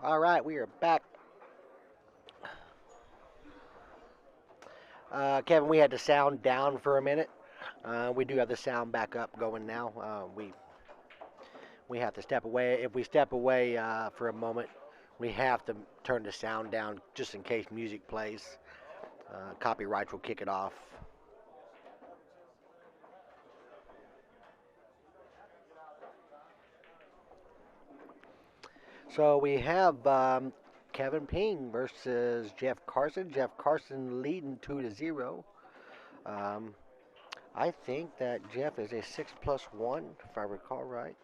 All right, we are back. Kevin, we had the sound down for a minute. We do have the sound back up going now. We have to step away. If we step away for a moment, we have to turn the sound down just in case music plays. Copyrights will kick it off. So we have Kevin Ping versus Jeff Carson. Jeff Carson leading 2-0. Um, I think that Jeff is a 6+1, if I recall right.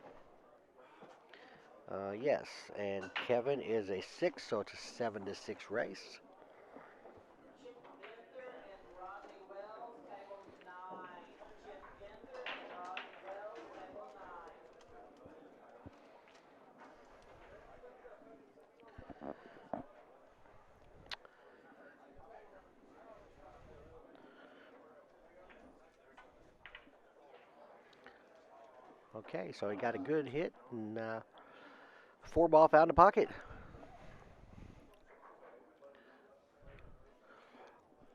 Yes, and Kevin is a 6, so it's a 7-6 race. Okay, so he got a good hit and four ball found the pocket.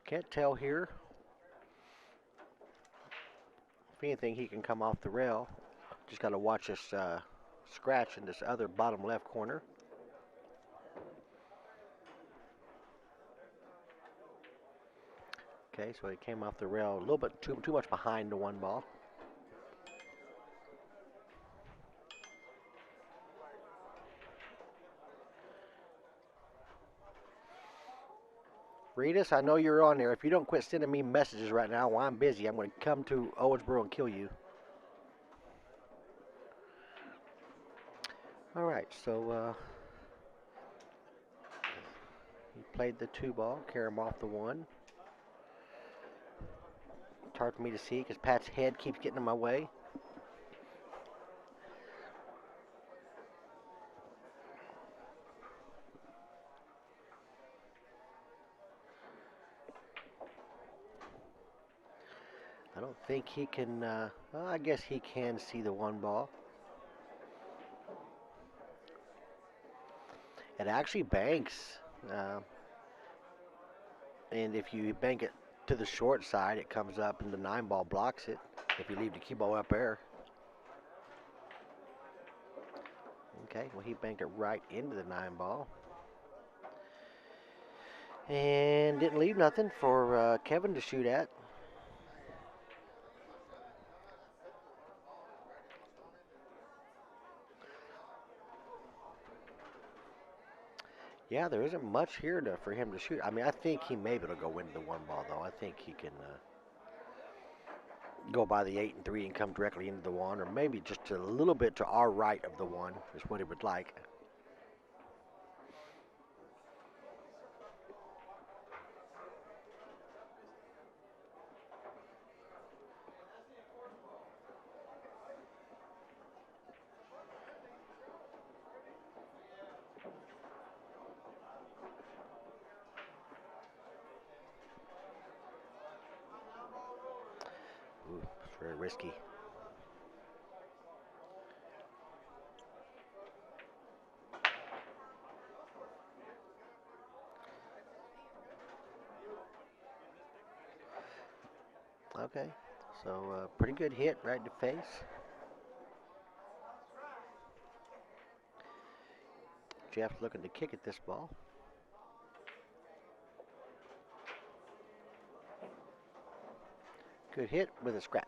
Can't tell here. If anything, he can come off the rail. Just got to watch this scratch in this other bottom left corner. Okay, so he came off the rail a little bit too much behind the one ball. Reedus, I know you're on there. If you don't quit sending me messages right now while I'm busy, I'm going to come to Owensboro and kill you. All right, so he played the two ball, carry him off the one. It's hard for me to see because Pat's head keeps getting in my way. I don't think he can. Well, I guess he can see the one ball. It actually banks, uh, and if you bank it to the short side, it comes up, and the nine ball blocks it. If you leave the cue ball up there, okay. Well, he banked it right into the nine ball, and didn't leave nothing for Kevin to shoot at. Yeah, there isn't much here for him to shoot. I mean, I think he may be able to go into the one ball though. I think he can go by the 8 and 3 and come directly into the one, or maybe just a little bit to our right of the one is what he would like. Ooh, it's very risky. Okay, so pretty good hit right in the face. Jeff's looking to kick at this ball. Good hit with a scratch.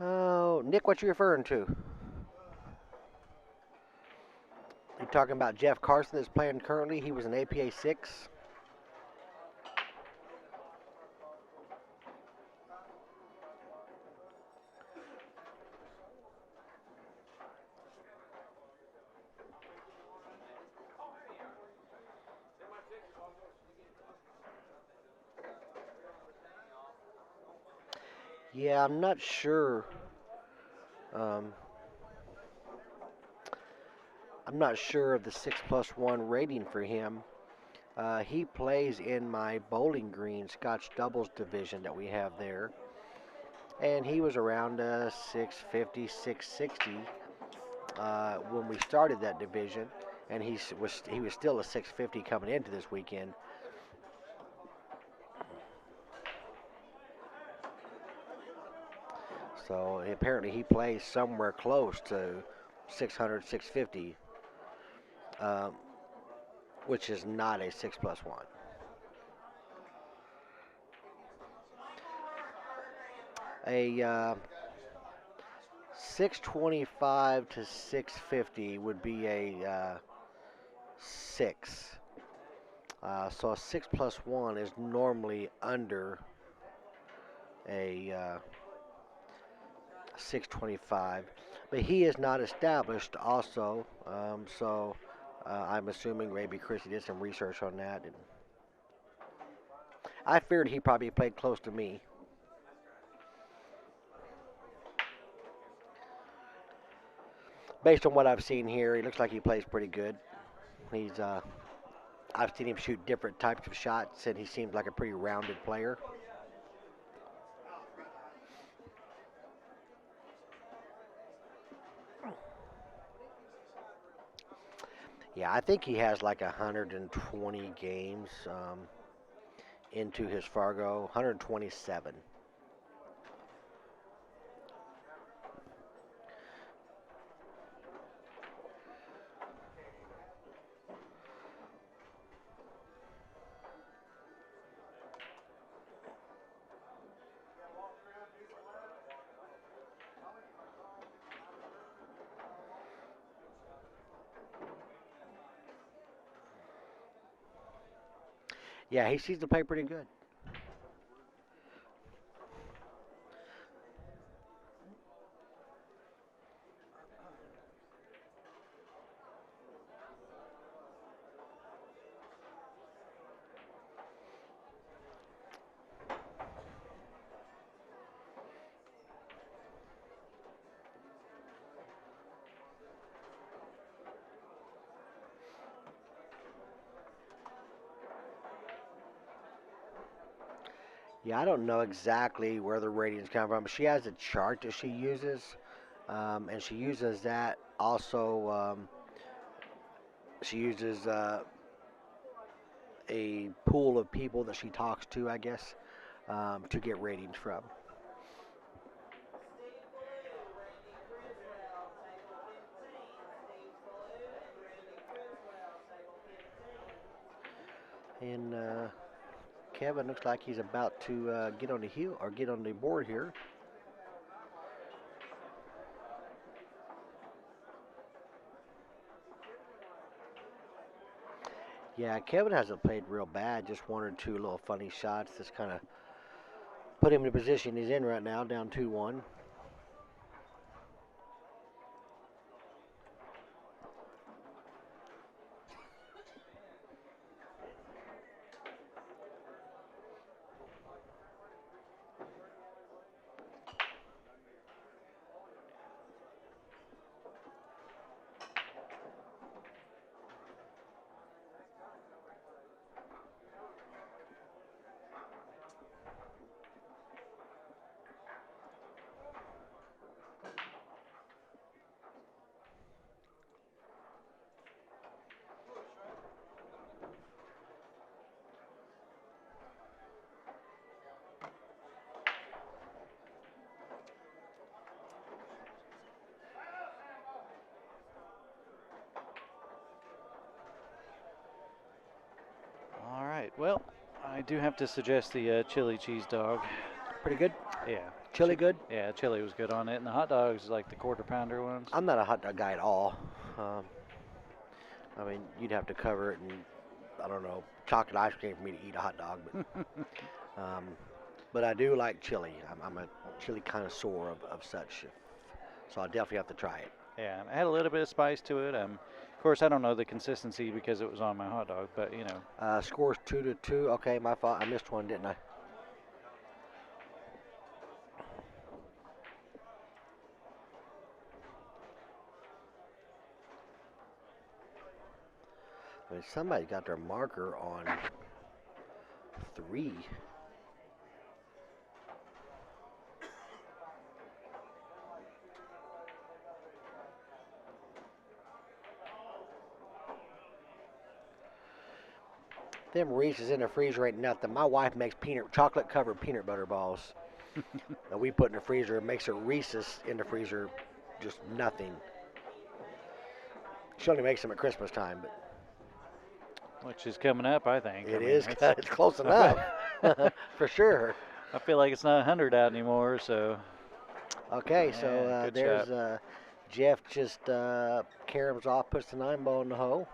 Oh, Nick, what you referring to? You talking about Jeff Carson that's playing currently? He was an APA 6. Yeah, I'm not sure. Um, I'm not sure of the 6+1 rating for him. He plays in my Bowling Green Scotch doubles division that we have there, and he was around 650, 660 when we started that division, and he was still a 650 coming into this weekend. So apparently he plays somewhere close to 600, 650, um, which is not a 6+1. A 625 to 650 would be a 6. So a 6+1 is normally under a 625, but he is not established also. So I'm assuming maybe Chrissy did some research on that, and I figured he probably played close to me. Based on what I've seen here, he looks like he plays pretty good. He's I've seen him shoot different types of shots, and he seems like a pretty rounded player. Yeah, I think he has like 120 games into his Fargo, 127. Yeah, he seems to play pretty good. Yeah, I don't know exactly where the ratings come from. She has a chart that she uses, and she uses that also. She uses a pool of people that she talks to, I guess, to get ratings from. And Kevin looks like he's about to get on the heel or get on the board here. Yeah, Kevin hasn't played real bad. Just one or two little funny shots that's kind of put him in the position he's in right now, down 2-1. All right. Well, I do have to suggest the chili cheese dog. Pretty good. Yeah. Chili good. Yeah, chili was good on it, and the hot dogs like the quarter pounder ones. I'm not a hot dog guy at all. Um, I mean, you'd have to cover it in, I don't know, chocolate ice cream for me to eat a hot dog. Um, but I do like chili. I'm a chili connoisseur of such. So I'll definitely have to try it. Yeah, and it had a little bit of spice to it. Of course, I don't know the consistency because it was on my hot dog, but you know. Scores 2-2. Okay, my fault. I missed one, didn't I? But somebody got their marker on 3. Them Reese's in the freezer ain't nothing. My wife makes chocolate covered peanut butter balls that we put in the freezer. It makes a Reese's in the freezer just nothing. She only makes them at Christmas time, but Which is coming up, I think. it is. It's close enough for sure. I feel like it's not 100 out anymore, so. Okay, Yeah, so good there's shot. Jeff just caroms off, puts the 9 ball in the hole.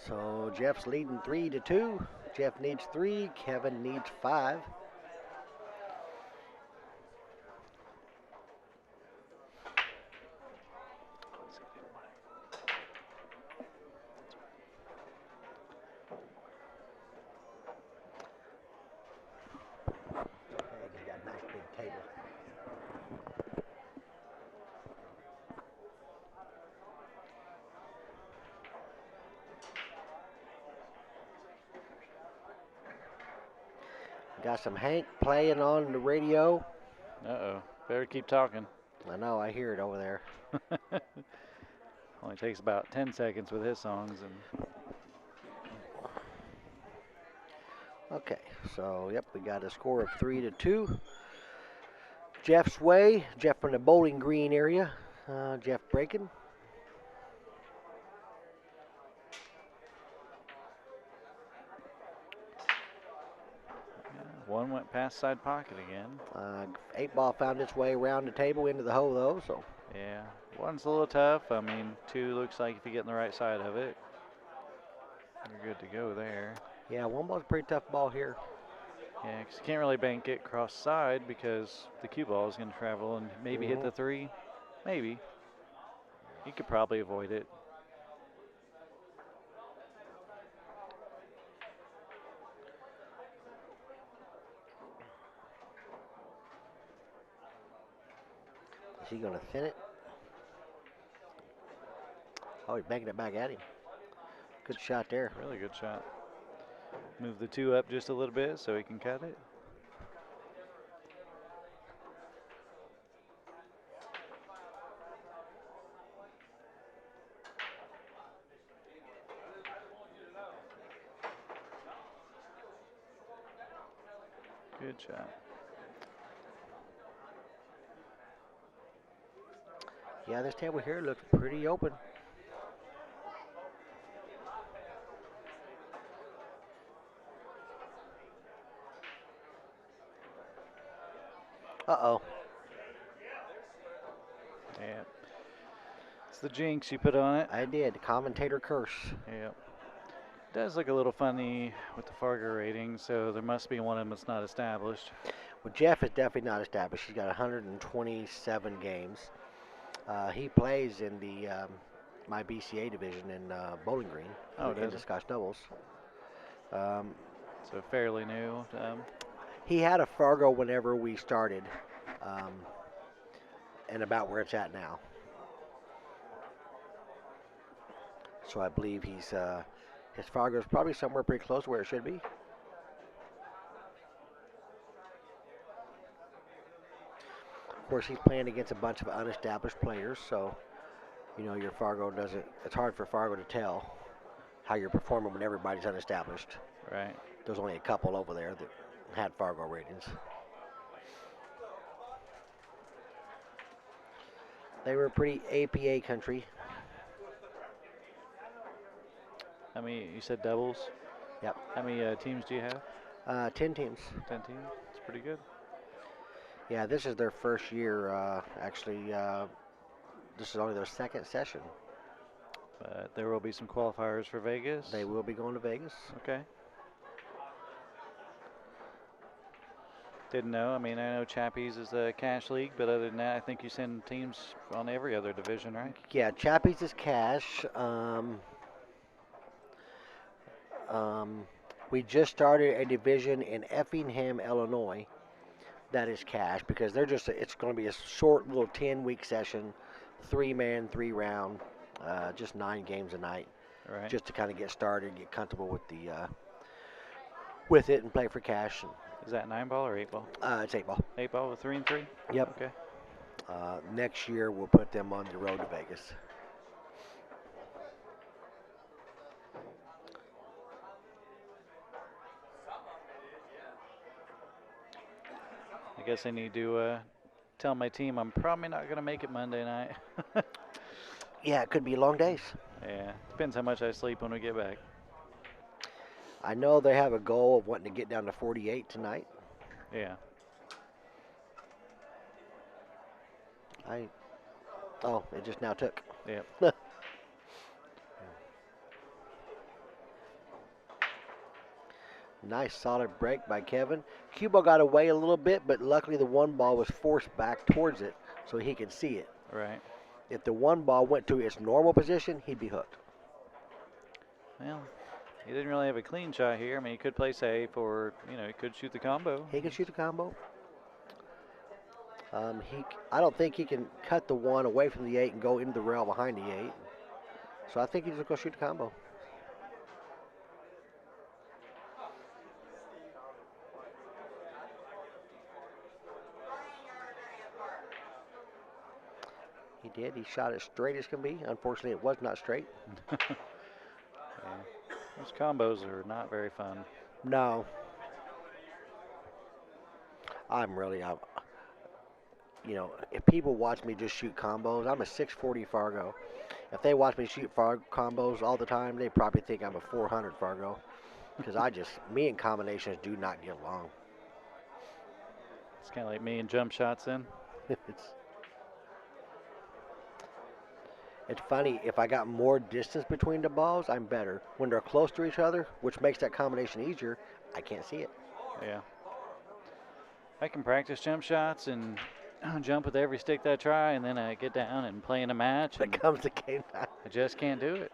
So Jeff's leading 3-2. Jeff needs 3. Kevin needs 5. He's got a nice big table. Got some Hank playing on the radio. Uh-oh. Better keep talking. I know, I hear it over there. Only takes about 10 seconds with his songs. And Okay, so yep, we got a score of 3-2. Jeff's way. Jeff from the Bowling Green area. Jeff breaking. one went past side pocket again. 8 ball found its way around the table into the hole though. So Yeah, one's a little tough. I mean, 2 looks like if you get on the right side of it, you're good to go there. yeah, 1 ball's a pretty tough ball here. Yeah, because you can't really bank it cross side because the cue ball is going to travel and maybe hit the 3. Maybe. You could probably avoid it. Is he going to thin it? Oh, he's banking it back at him. Good shot there. Really good shot. Move the 2 up just a little bit so he can cut it. Good shot. Yeah, this table here looks pretty open. Uh-oh. Yeah. It's the jinx you put on it. I did. Commentator curse. Yeah. Does look a little funny with the Fargo rating, so there must be one of them that's not established. Well, Jeff is definitely not established. He's got 127 games. He plays in the my BCA division in Bowling Green. In the Scotch doubles. So fairly new. He had a Fargo whenever we started, and about where it's at now. So I believe his Fargo is probably somewhere pretty close to where it should be. Of course, he's playing against a bunch of unestablished players, so you know your Fargo doesn't. It's hard for Fargo to tell how you're performing when everybody's unestablished. Right. There's only a couple over there that had Fargo ratings. They were a pretty APA country. How many, you said doubles? Yep. How many teams do you have? 10 teams. 10 teams? That's pretty good. Yeah, this is their first year. Actually, this is only their second session. But there will be some qualifiers for Vegas. They will be going to Vegas. Okay. Didn't know. I mean, I know Chappies is a cash league, but other than that, I think you send teams on every other division, right? Yeah, Chappies is cash. We just started a division in Effingham, Illinois, That is cash because they're just. It's going to be a short little 10-week session, 3-man, 3-round, just 9 games a night, Right. just to kind of get started, get comfortable with the with it, and play for cash. And, Is that 9-ball or 8-ball? it's 8 ball. 8-ball with 3 and 3. Yep. Okay. Next year we'll put them on the road to Vegas. I guess I need to tell my team I'm probably not going to make it Monday night. Yeah, it could be long days. Yeah, depends how much I sleep when we get back. I know they have a goal of wanting to get down to 48 tonight. Yeah. It just now took. Yep. Nice solid break by Kevin. Cubo got away a little bit, but luckily the 1 ball was forced back towards it so he could see it. Right. If the 1 ball went to its normal position, he'd be hooked. Well, he didn't really have a clean shot here. I mean, he could play safe or, he could shoot the combo. He can shoot the combo. I don't think he can cut the 1 away from the 8 and go into the rail behind the 8. So I think he's just going to shoot the combo. He did. He shot as straight as can be. Unfortunately, it was not straight. Yeah. Those combos are not very fun. No. If people watch me just shoot combos, I'm a 640 Fargo. If they watch me shoot combos all the time, they probably think I'm a 400 Fargo. Because me and combinations do not get along. It's kind of like me and jump shots then. It's funny, if I got more distance between the balls, I'm better. When they're close to each other, which makes that combination easier, I can't see it. Yeah. I can practice jump shots and jump with every stick that I try, and then I get down and play in a match. When it comes to game time. I just can't do it.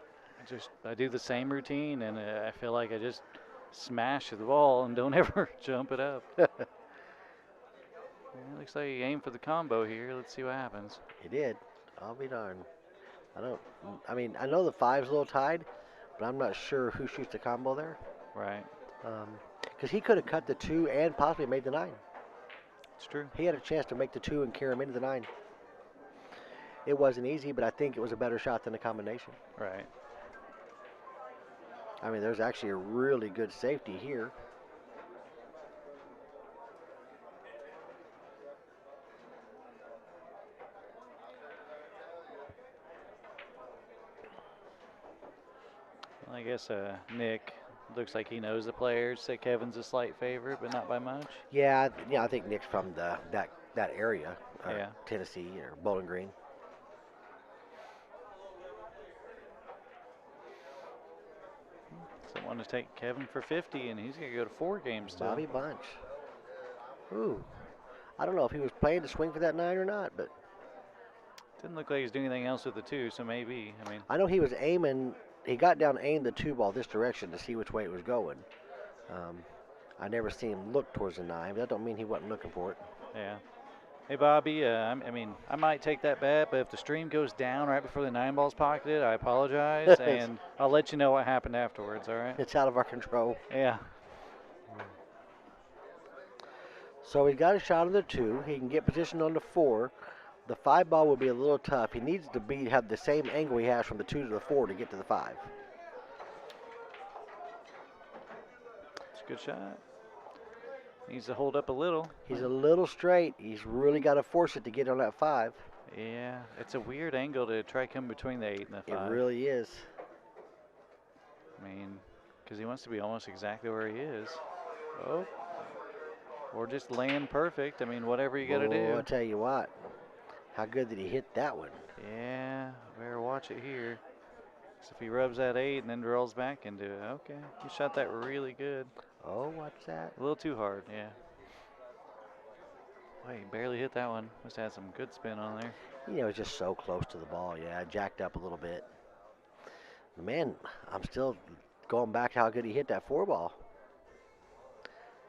I do the same routine, and I feel like I just smash the ball and don't ever jump it up. It looks like he aimed for the combo here. Let's see what happens. He did. I'll be darned. I know the 5's a little tied, but I'm not sure who shoots the combo there. Right. Because he could have cut the 2 and possibly made the 9. It's true. He had a chance to make the 2 and carry him into the 9. It wasn't easy, but I think it was a better shot than the combination. Right. I mean, there's actually a really good safety here. Well, I guess Nick looks like he knows the players. Say Kevin's a slight favorite, but not by much. Yeah, I think Nick's from that area, Yeah. Tennessee or Bowling Green. Someone to take Kevin for 50, and he's going to go to 4 games still. Bobby Bunch. Ooh. I don't know if he was playing to swing for that 9 or not, but Didn't look like he was doing anything else with the 2, so maybe. I know he was aiming. He got down and aimed the 2 ball this direction to see which way it was going. I never seen him look towards the 9, but that don't mean he wasn't looking for it. Yeah. Hey, Bobby, I might take that bet, but if the stream goes down right before the 9 ball's pocketed, I apologize, and I'll let you know what happened afterwards, all right? It's out of our control. Yeah. So he got a shot on the 2. He can get positioned on the 4. The 5 ball will be a little tough. He needs to have the same angle he has from the 2 to the 4 to get to the 5. It's a good shot. Needs to hold up a little. He's a little straight. He's really got to force it to get on that 5. Yeah, it's a weird angle to try come between the 8 and the 5. It really is. Because he wants to be almost exactly where he is. Oh. Or just land perfect. Whatever you got to do. I'll tell you what. How good did he hit that one? Yeah, better watch it here. So if he rubs that 8 and then rolls back into it, okay. He shot that really good. Oh, what's that? A little too hard, yeah. Wait, he barely hit that one. Must have had some good spin on there. It was just so close to the ball. Yeah, jacked up a little bit. Man, I'm still going back to how good he hit that 4 ball.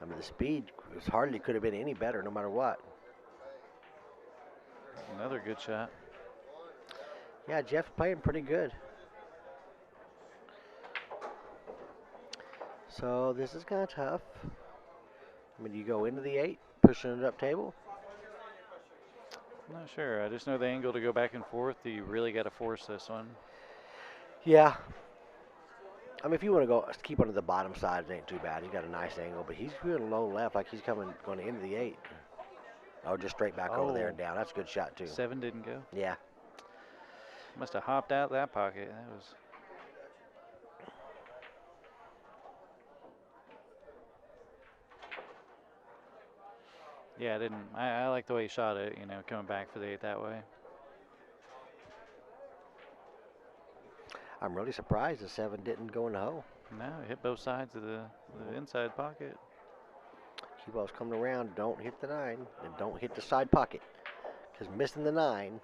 The speed It hardly could have been any better, no matter what. Another good shot. Yeah, Jeff's playing pretty good. So this is kind of tough. I mean, you go into the 8, pushing it up table. I'm not sure. I just know the angle to go back and forth. You really got to force this one. Yeah. I mean, if you want to go keep on to the bottom side, it ain't too bad. He's got a nice angle, but he's doing low left like he's going into the 8. Oh, just straight back over there and down. That's a good shot, too. 7 didn't go. Yeah. Must have hopped out that pocket. That was. Yeah, I didn't. I like the way he shot it, coming back for the 8 that way. I'm really surprised the 7 didn't go in the hole. No, it hit both sides of the inside pocket. Cue ball's coming around. Don't hit the 9 and don't hit the side pocket. Because missing the 9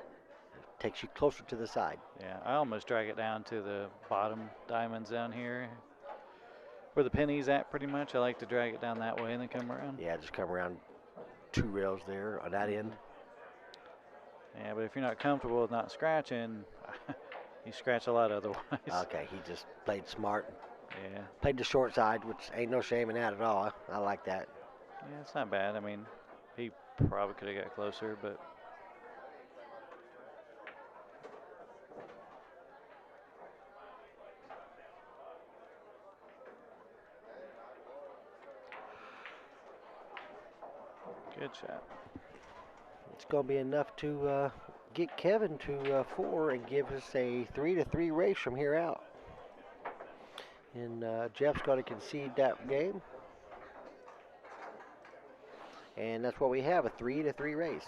takes you closer to the side. Yeah, I almost drag it down to the bottom diamonds down here. Where the penny's at, pretty much. I like to drag it down that way and then come around. Yeah, just come around 2 rails there on that end. Yeah, but if you're not comfortable with not scratching, you scratch a lot otherwise. Okay, he just played smart. Yeah. Played the short side, which ain't no shame in that at all. I like that. Yeah, it's not bad. I mean, he probably could have got closer, but. Good shot. It's going to be enough to get Kevin to 4 and give us a 3-3 race from here out. And Jeff's going to concede that game. And that's what we have, a 3-3 race.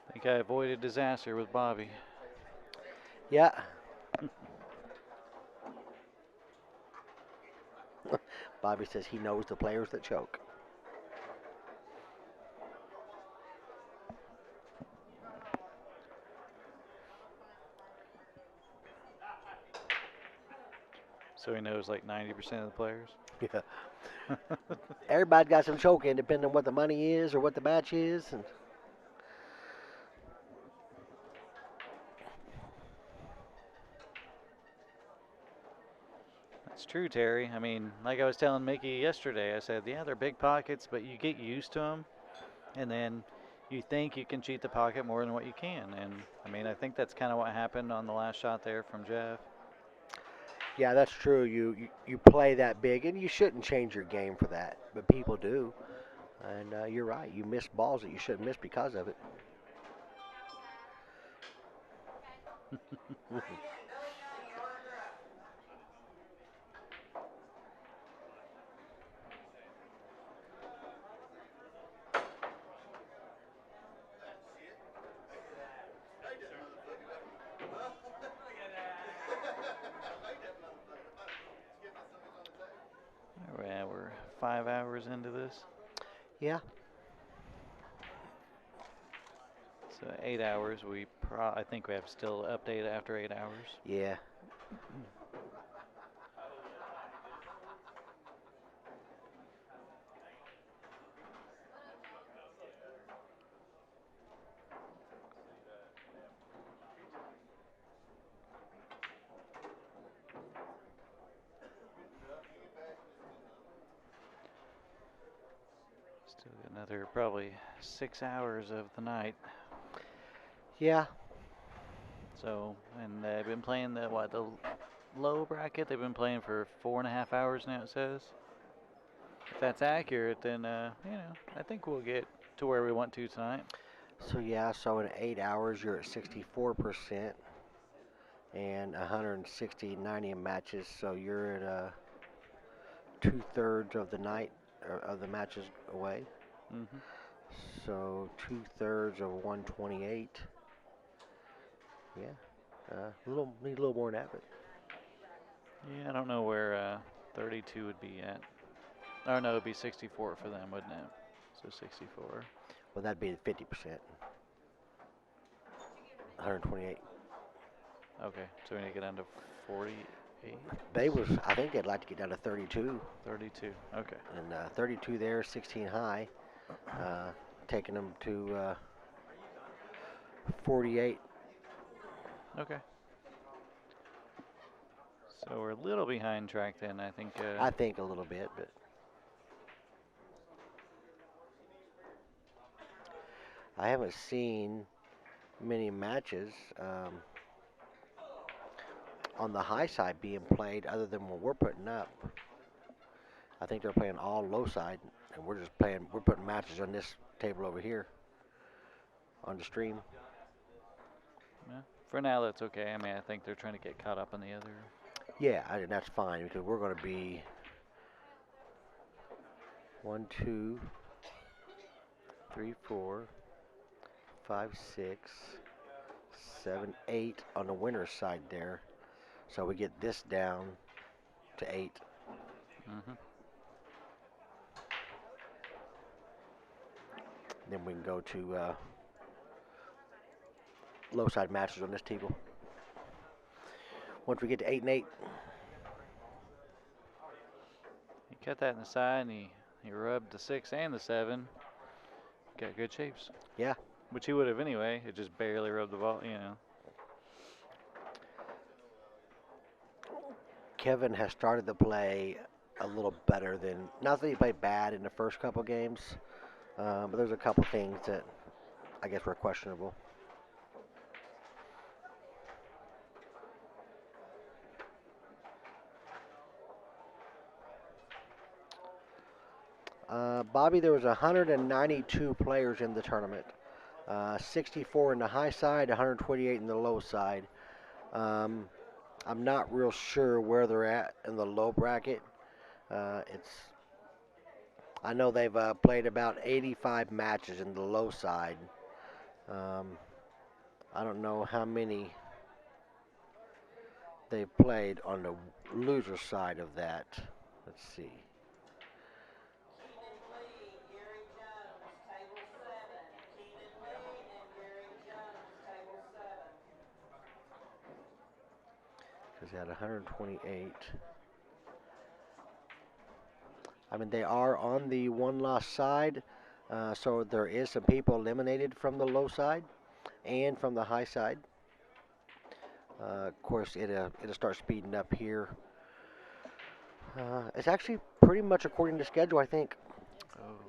I think I avoided disaster with Bobby. Yeah. Bobby says he knows the players that choke. So he knows like 90% of the players. Yeah. Everybody got some choking, depending on what the money is or what the match is. And That's true, Terry. I mean, like I was telling Mickey yesterday, I said, yeah, they're big pockets, but you get used to them, and then you think you can cheat the pocket more than what you can. And I mean, I think that's kind of what happened on the last shot there from Jeff. yeah, that's true. You play that big, and you shouldn't change your game for that, but people do. And you're right. You miss balls that you shouldn't miss because of it. All right, we're 5 hours into this. Yeah. So 8 hours. I think we have still update after 8 hours. Yeah. Still got another probably 6 hours of the night. Yeah. So, and they've been playing the low bracket. They've been playing for 4.5 hours now. It says. If that's accurate, then I think we'll get to where we want to tonight. So yeah, so in 8 hours you're at 64% and 160 90 matches. So you're at 2/3 of the night of the matches away. Mm-hmm. So 2/3 of 128. Yeah, need a little more than that, but Yeah, I don't know where 32 would be at. Oh no, it'd be 64 for them, wouldn't it? So 64. well that'd be 50%. 128. Okay, so we need to get down to 48. 8, I think they'd like to get down to 32, 32. Okay. and 32 there, 16 high, uh, taking them to 48. Okay. So we're a little behind track then. I think. I think a little bit, but I haven't seen many matches on the high side being played other than what we're putting up. I think they're playing all low side, and we're putting matches on this table over here on the stream. Yeah, for now, that's okay. I mean, I think they're trying to get caught up on the other. Yeah, that's fine because we're going to be 1, 2, 3, 4, 5, 6, 7, 8 on the winner's side there. So we get this down to 8. Mm-hmm. Then we can go to low side matches on this table. Once we get to 8 and 8, He cut that in the side, and he rubbed the 6 and the 7. Got good shapes. yeah. Which he would have anyway. It just barely rubbed the ball, Kevin has started to play a little better than, not that he played bad in the first couple games, but there's a couple things that I guess were questionable. Bobby, there was 192 players in the tournament. 64 in the high side, 128 in the low side. Um, I'm not real sure where they're at in the low bracket. It's I know they've played about 85 matches in the low side. Um, I don't know how many they've played on the loser side of that. Let's see. Because they had 128. I mean, they are on the one loss side, so there is some people eliminated from the low side and from the high side. Of course, it'll start speeding up here. It's actually pretty much according to schedule, I think. Oh.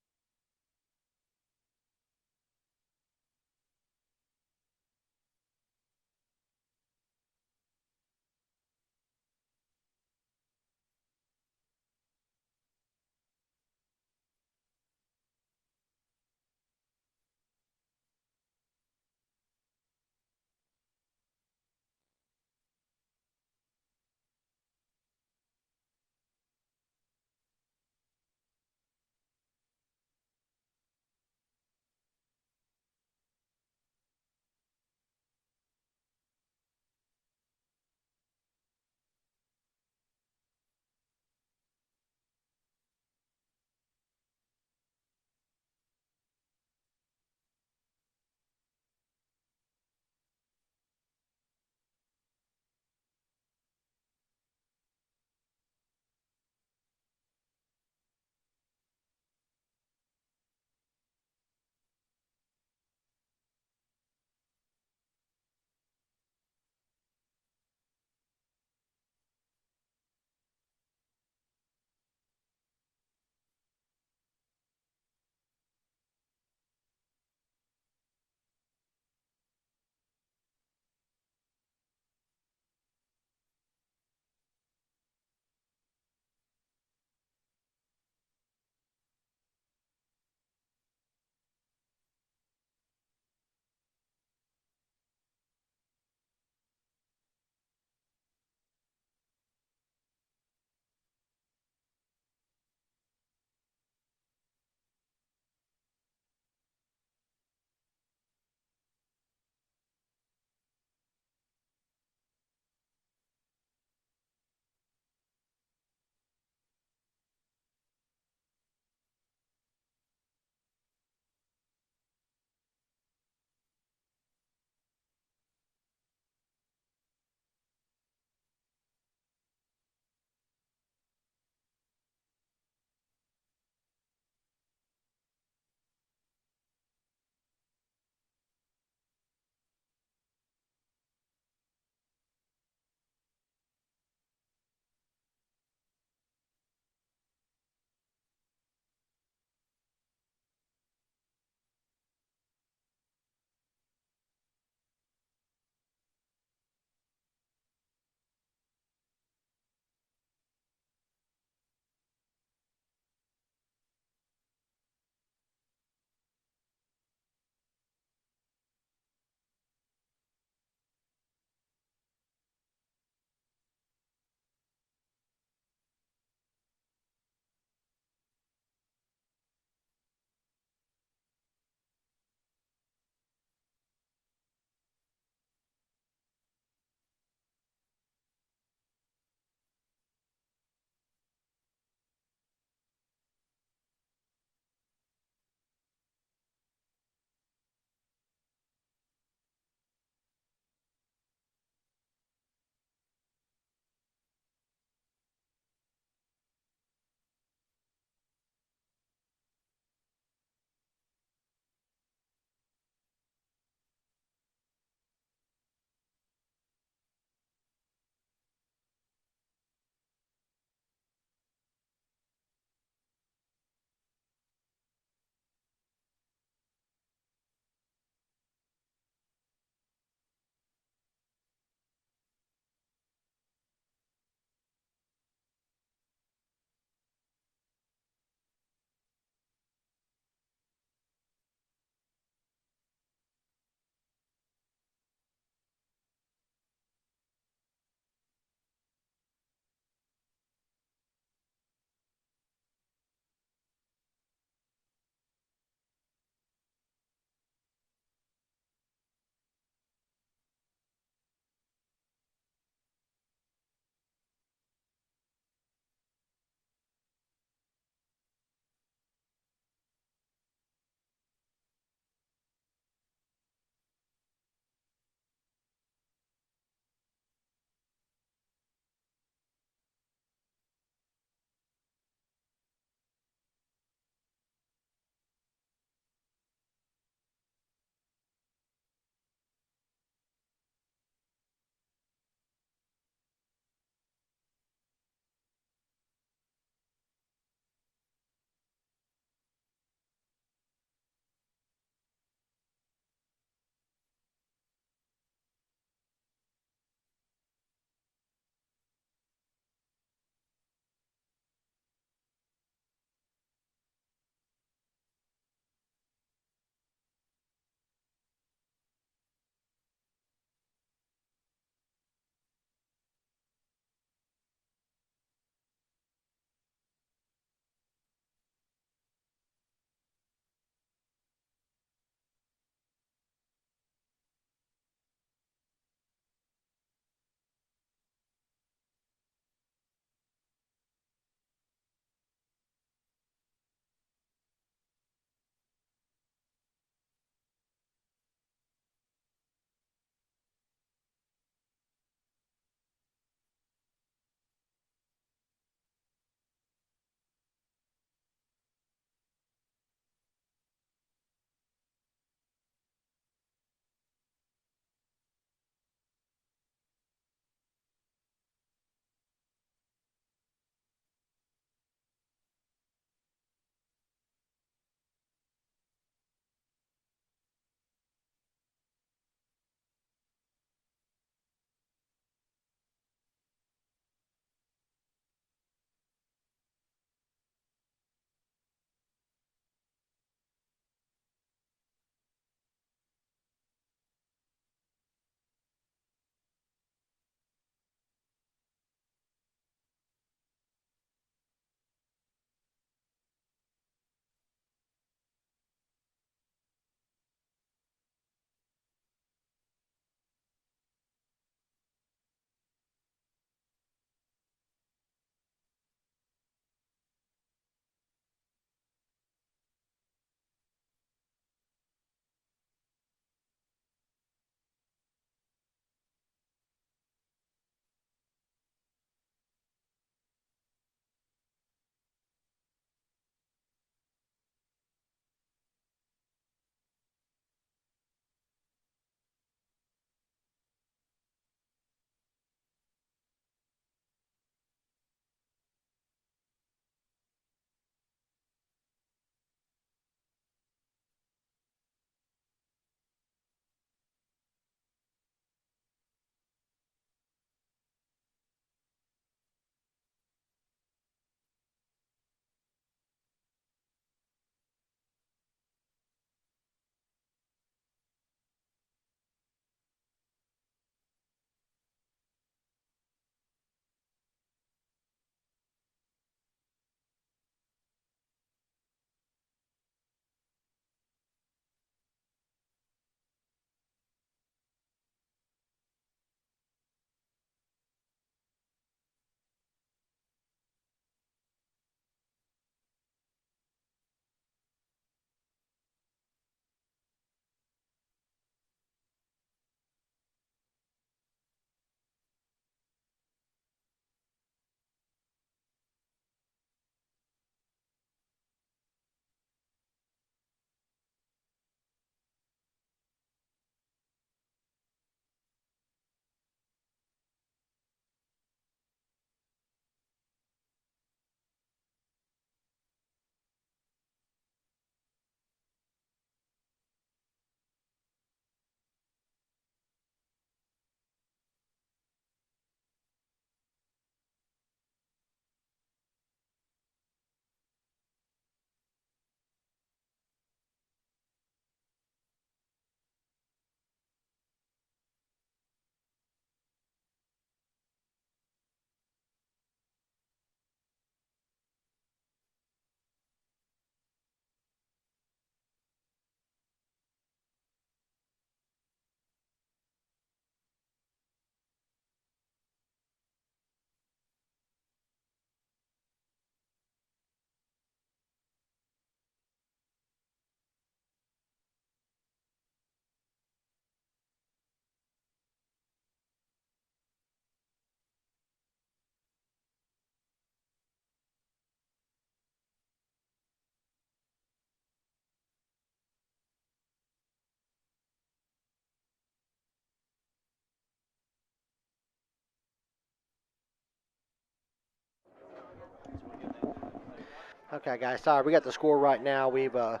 Okay, guys. Sorry, we got the score right now. We've been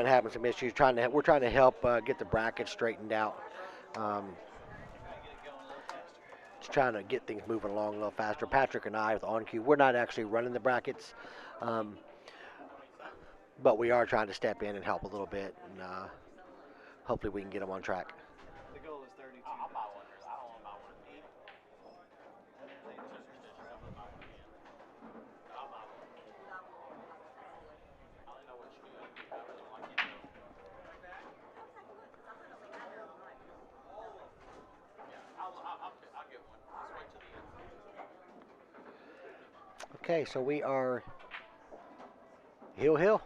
having some issues we're trying to help get the bracket straightened out. Um, just trying to get things moving along a little faster. Patrick and I with on cue, we're not actually running the brackets, um, but we are trying to step in and help a little bit, and hopefully we can get them on track. The goal is 32. Okay, so we are Hill Hill.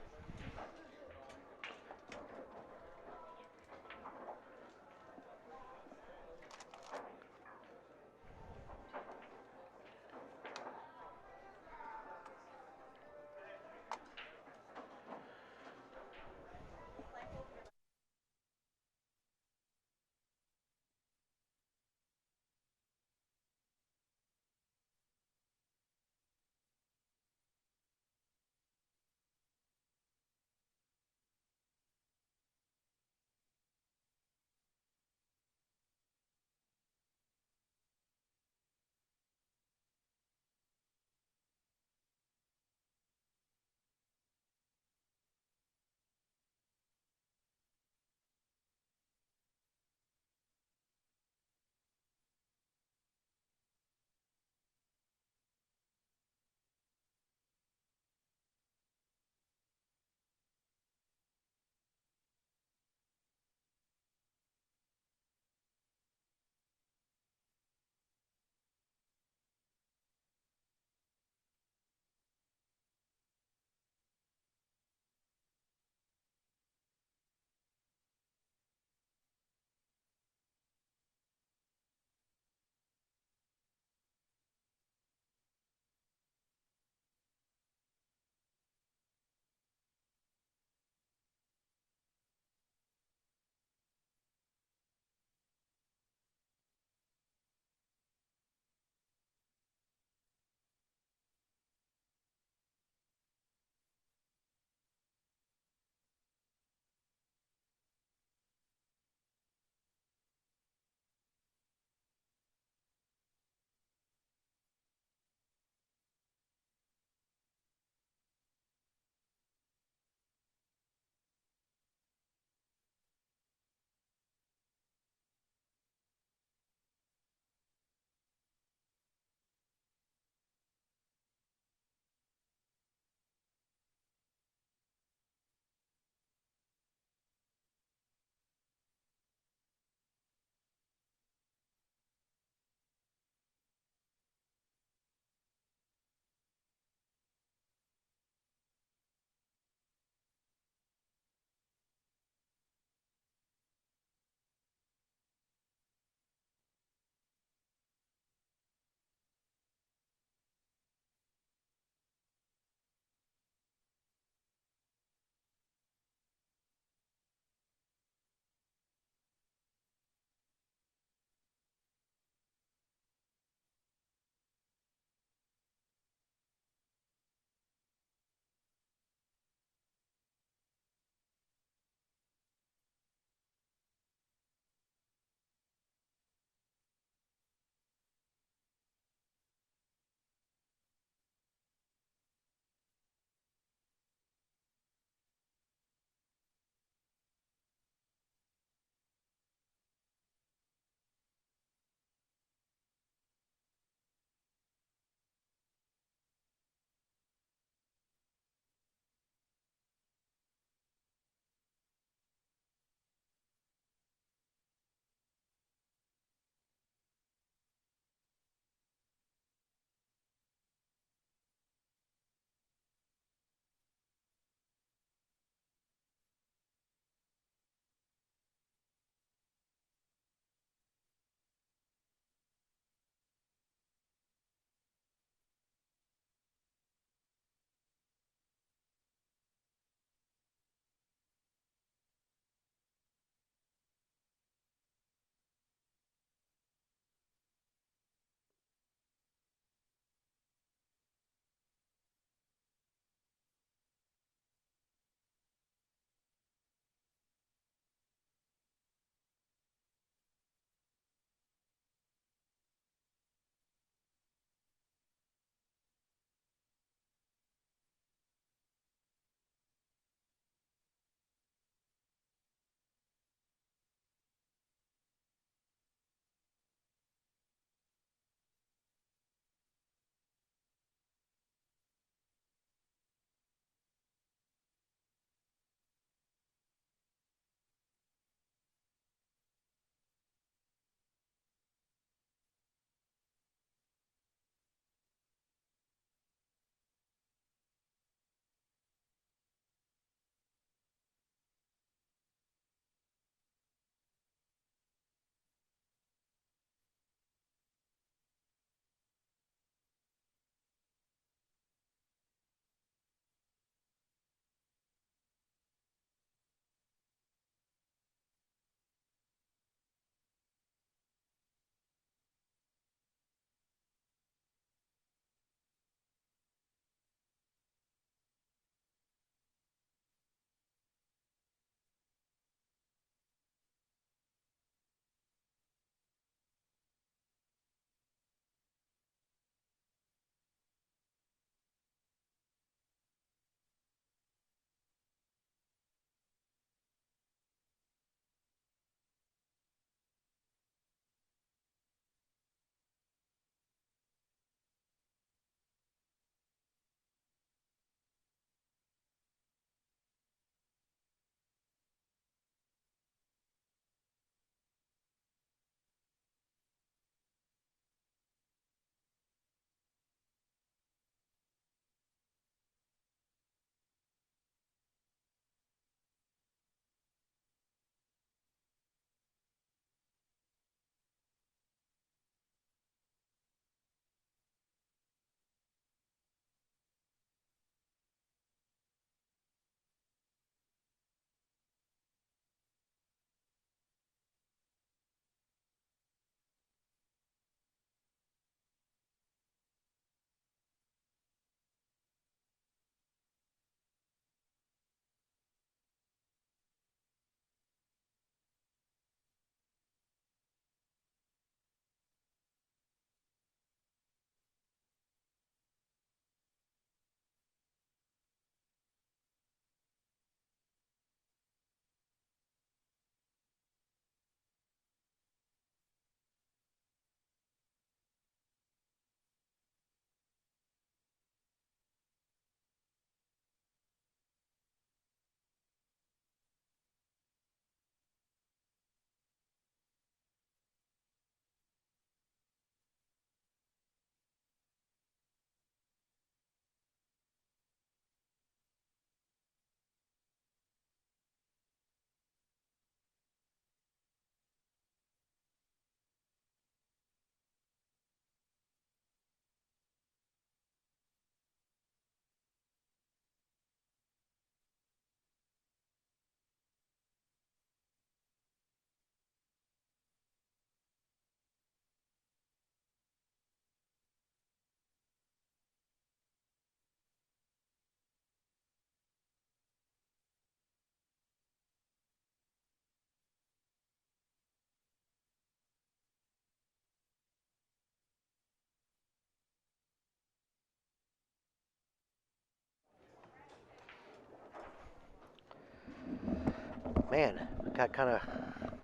Man, we got kind of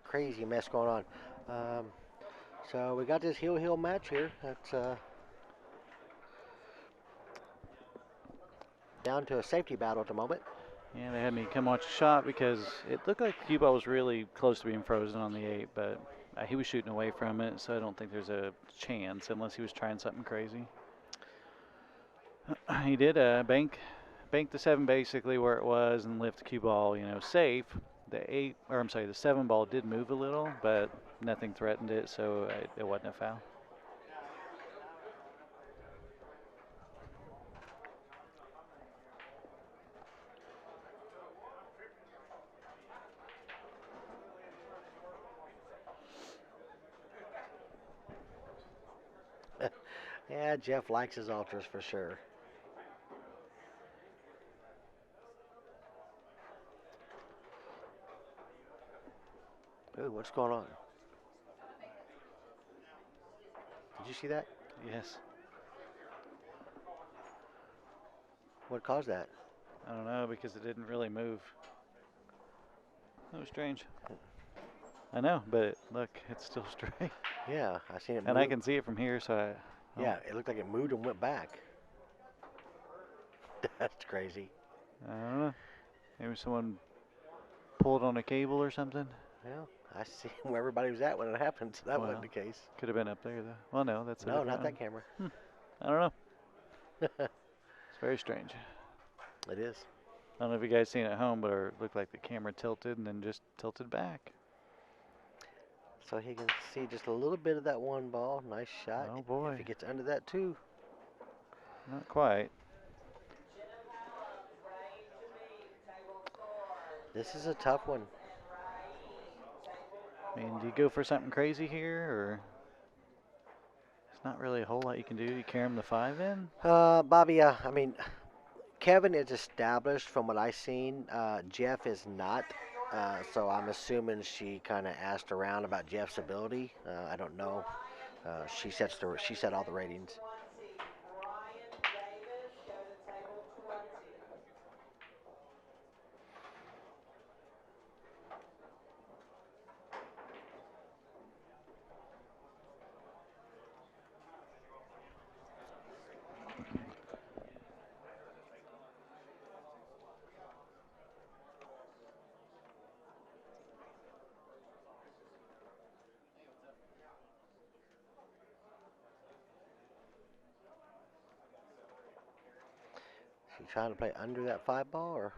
crazy mess going on. Um, so we got this heel match here. That's down to a safety battle at the moment. Yeah, they had me come watch the shot because it looked like the cue ball was really close to being frozen on the 8, but he was shooting away from it, so I don't think there's a chance unless he was trying something crazy. He did bank the 7 basically where it was and lift the cue ball, safe. The 7 ball did move a little, but nothing threatened it, so it wasn't a foul. Yeah, Jeff likes his ultras for sure. Ooh, what's going on? Did you see that? Yes. What caused that? I don't know because it didn't really move. That was strange. I know, but look, it's still straight. Yeah, I seen it move. And I can see it from here, so Yeah, it looked like it moved and went back. That's crazy. I don't know. Maybe someone pulled on a cable or something. Well, I see where everybody was at when it happened, so that wasn't the case. Could have been up there, though. Well, no, that's No, not that camera. I don't know. It's very strange. It is. I don't know if you guys seen it at home, but it looked like the camera tilted and then just tilted back. So he can see just a little bit of that one ball. Nice shot. Oh, boy. If he gets under that, too. Not quite. This is a tough one. I mean, do you go for something crazy here, or there's not really a whole lot you can do? You carry him the 5 in? Bobby, I mean, Kevin is established from what I've seen. Jeff is not. So I'm assuming she kind of asked around about Jeff's ability. I don't know. She set all the ratings. She trying to play under that 5 ball, or?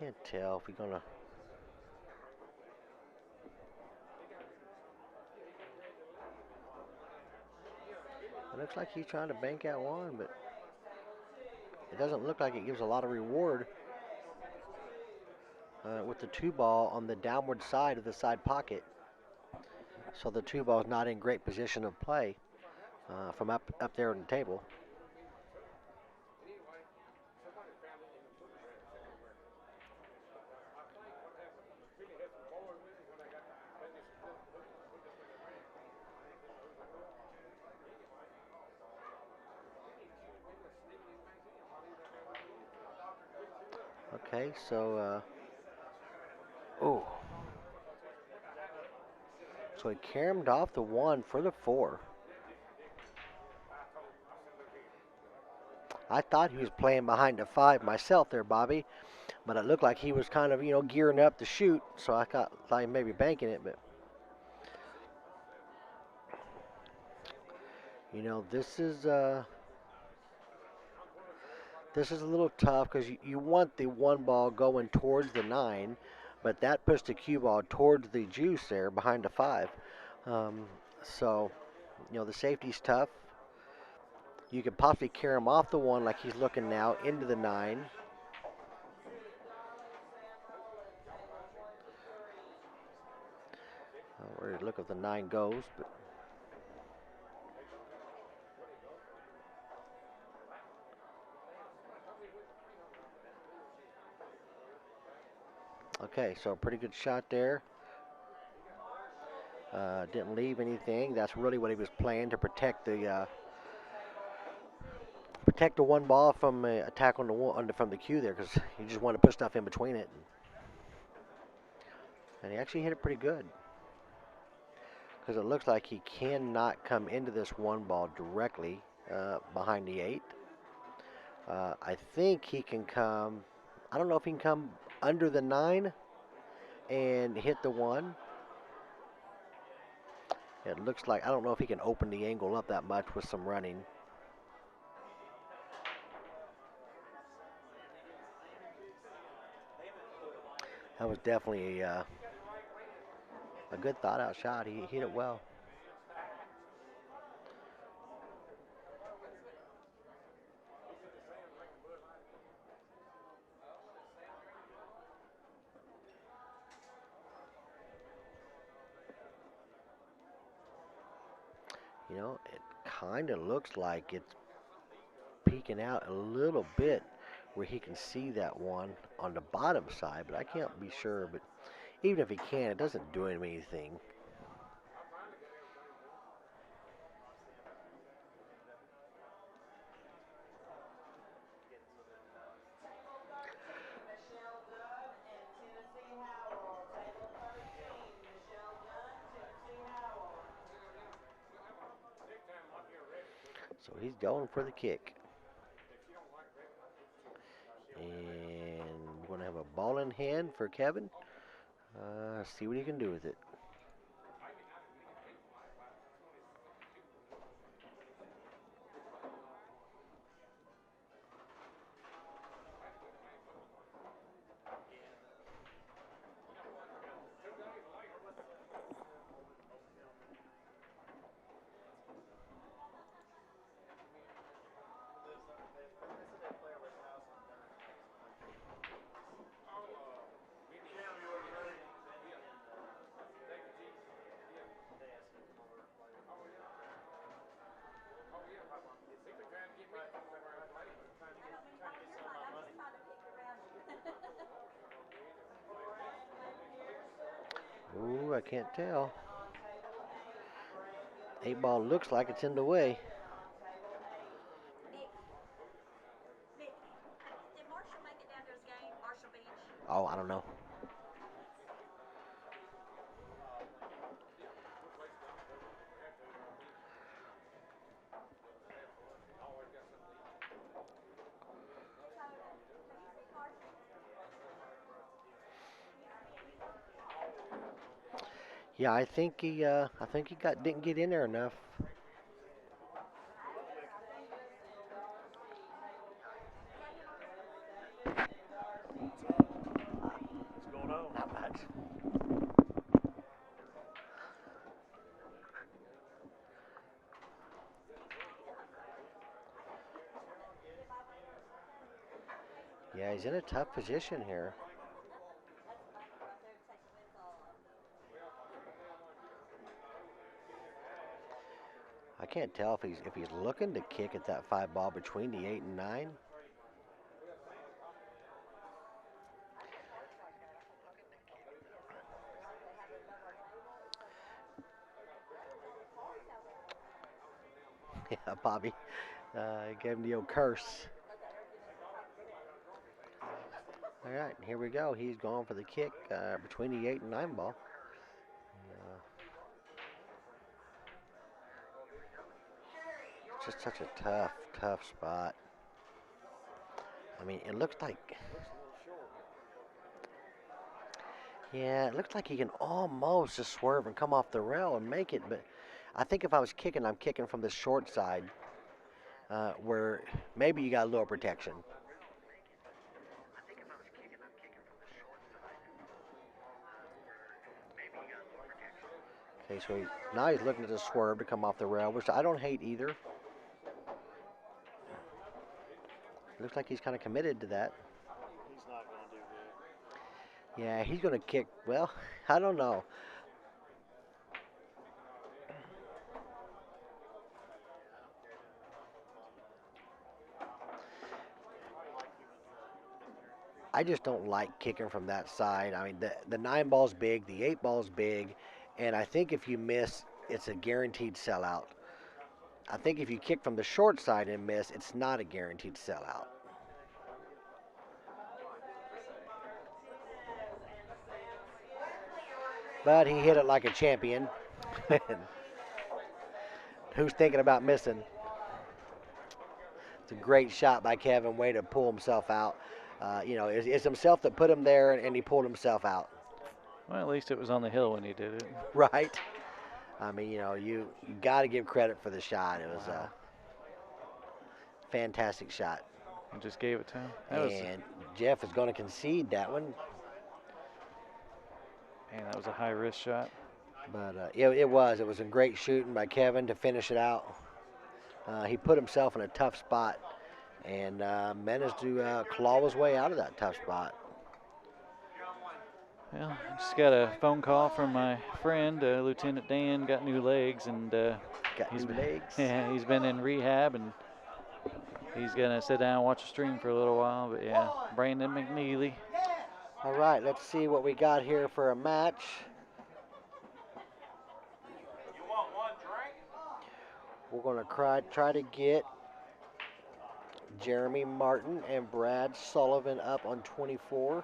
I can't tell if we're gonna. It looks like he's trying to bank out one, but it doesn't look like it gives a lot of reward with the 2 ball on the downward side of the side pocket. So the 2 ball is not in great position of play from up there on the table. Okay, so so he caromed off the 1 for the 4. I thought he was playing behind the 5 myself there, Bobby, but it looked like he was kind of, gearing up to shoot, so I thought he may be banking it, but this is a little tough because you want the 1 ball going towards the 9, but that puts the cue ball towards the juice there behind the 5. Um, so, the safety's tough. You could possibly carry him off the 1 like he's looking now into the 9. Where look if the 9 goes, but okay, so pretty good shot there. Didn't leave anything. That's really what he was playing to protect the 1 ball from attack on the from the cue there, because he just wanted to put stuff in between it, and he actually hit it pretty good. Because it looks like he cannot come into this 1 ball directly behind the 8. I think he can come. I don't know if he can come under the 9 and hit the 1. It looks like, I don't know if he can open the angle up that much with some running. That was definitely a good thought out shot. He hit it well. It kind of looks like it's peeking out a little bit where he can see that 1 on the bottom side, but I can't be sure. But even if he can, it doesn't do him anything. So he's going for the kick. And we're going to have a ball in hand for Kevin. See what he can do with it. Ooh, I can't tell. 8 ball looks like it's in the way. Oh, I don't know. Yeah, I think he didn't get in there enough. What's going on? Not much. Yeah, he's in a tough position here. I can't tell if he's looking to kick at that 5 ball between the 8 and 9. Yeah, Bobby gave him the old curse. All right, here we go. He's going for the kick between the 8 and 9 ball. Just such a tough spot. I mean, it looks like, yeah, it looks like he can almost just swerve and come off the rail and make it. But I think if I was kicking, I'm kicking from the short side, where maybe you got a little protection. Okay, so now he's looking at the swerve to come off the rail, which I don't hate either. Looks like he's kind of committed to that. He's not going to do good. Yeah, he's going to kick. Well, I don't know. I just don't like kicking from that side. I mean, the 9 ball's big, the 8 ball's big, and I think if you miss, it's a guaranteed sellout. I think if you kick from the short side and miss, it's not a guaranteed sellout. But he hit it like a champion. Who's thinking about missing? It's a great shot by Kevin. Way to pull himself out. It's himself that put him there, and he pulled himself out. Well, at least it was on the hill when he did it. Right. I mean, you got to give credit for the shot. It was a fantastic shot. And just gave it to him. And Jeff is going to concede that one. Man, that was a high risk shot. But it was a great shooting by Kevin to finish it out. He put himself in a tough spot and managed to claw his way out of that tough spot. Well, I just got a phone call from my friend, Lieutenant Dan, got new legs, and Got new legs. Yeah, he's been in rehab, and he's gonna sit down and watch the stream for a little while. But yeah, Brandon McNeely. All right, let's see what we got here for a match. You want one drink? We're going to try to get Jeremy Martin and Brad Sullivan up on 24.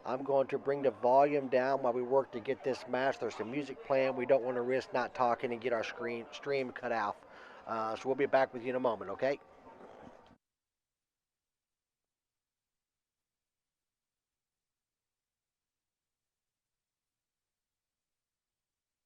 I'm going to bring the volume down while we work to get this match. There's some music playing. We don't want to risk not talking and get our stream cut off. So we'll be back with you in a moment, okay?